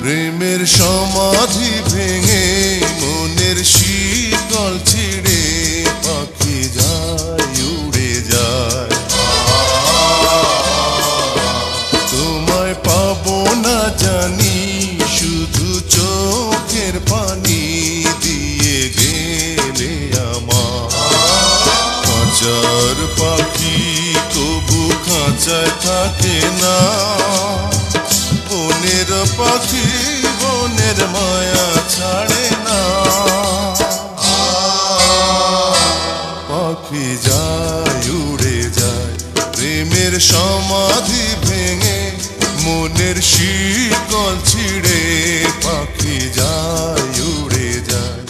প্রেমের সমাধি ভেঙে মনের শীতল ছিঁড়ে পাখি যায় উড়ে যায়। তোমায় পাবো না জানি শুধু চোখের পানি দিয়ে গেলে আমার। খাঁচার পাখি কবু খাঁচায় থাকে না, বনের পাখি বনের মায়া ছাড়ে না। পাখি যায় উড়ে যায় প্রেমের সমাধি ভেঙে মনের শিকল ছিঁড়ে পাখি যায় উড়ে যায়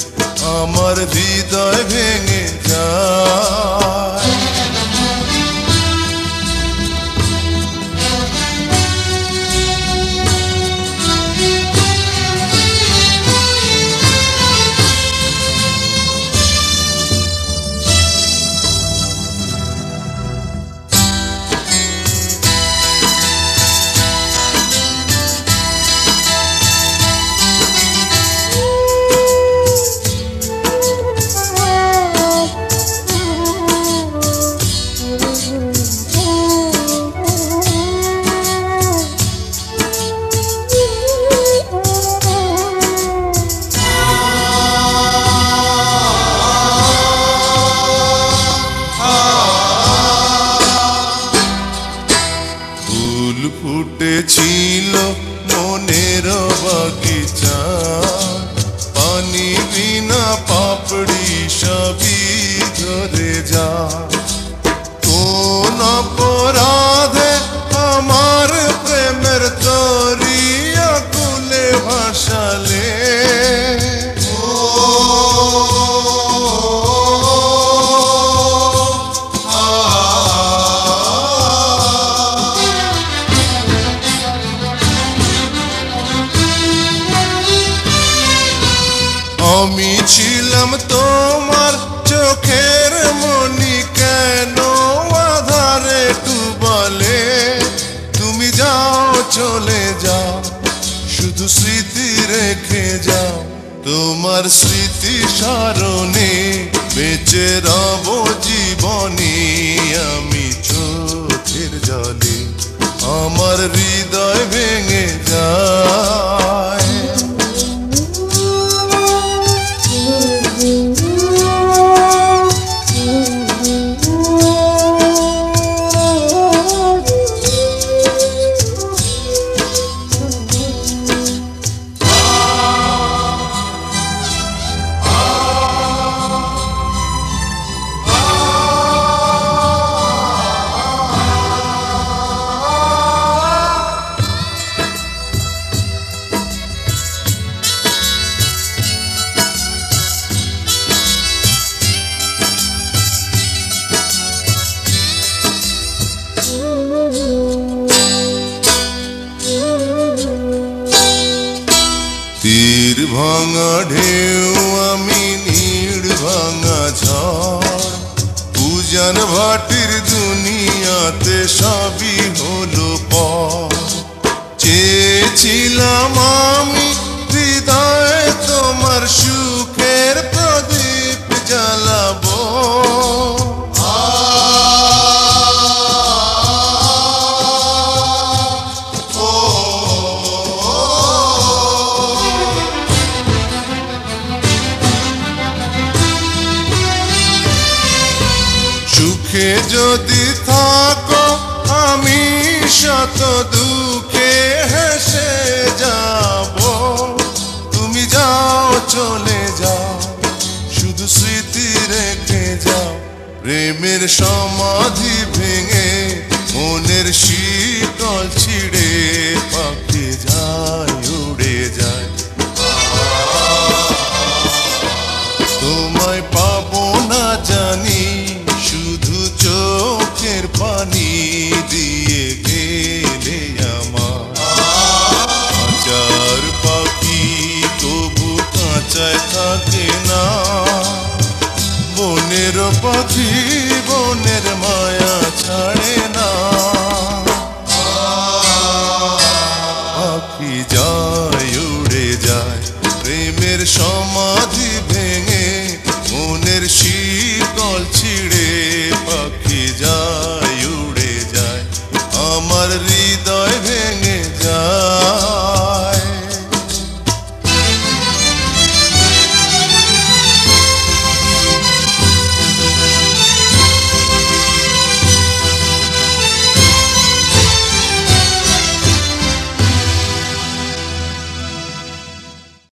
আমার হৃদয় ভেঙে যায়। ফুটেছিল মনের বাগিচা পানি বিনা পাপড়ি সবই ধরে যা। কোন অপরাধে আমার প্রেমের তরি আকুলে ভাসালে আমি ছিলাম তোমার চোখের মনি কেন আধারে ডুবালে। তুমি যাও চলে যাও শুধু স্মৃতি রেখে যাও, তোমার স্মৃতি স্মরণে বেঁচে রব জীবনে আমি চোখের জলে আমার হৃদয় ভেঙে যায়। তীর ভাঙা ঢেউ আমি নীড় ভাঙা ঝড় পূজন ভাটির দুনিয়াতে সবই হলো পর। চেয়েছিলাম আমি হৃদয়ে তোমার সুখের প্রদীপ জ্বালাবো, সুখে যদি থাকো আমি শত দুঃখে হেসে যাব। তুমি যাও চলে যাও শুধু স্মৃতি রেখে যাও প্রেমের সমাধি ভেঙে মনের শীতল ছিঁড়ে পাখি যায় উড়ে যায়। তোমায় পাবো না জানি শুধু চোখের পানি দিয়ে গেলে আমার। হাজার পাখি লজ্জায় থাকে না। বনের পাখি বনের মায়া ছাড়ে না। পাখি যায় উড়ে যায় প্রেমের সময়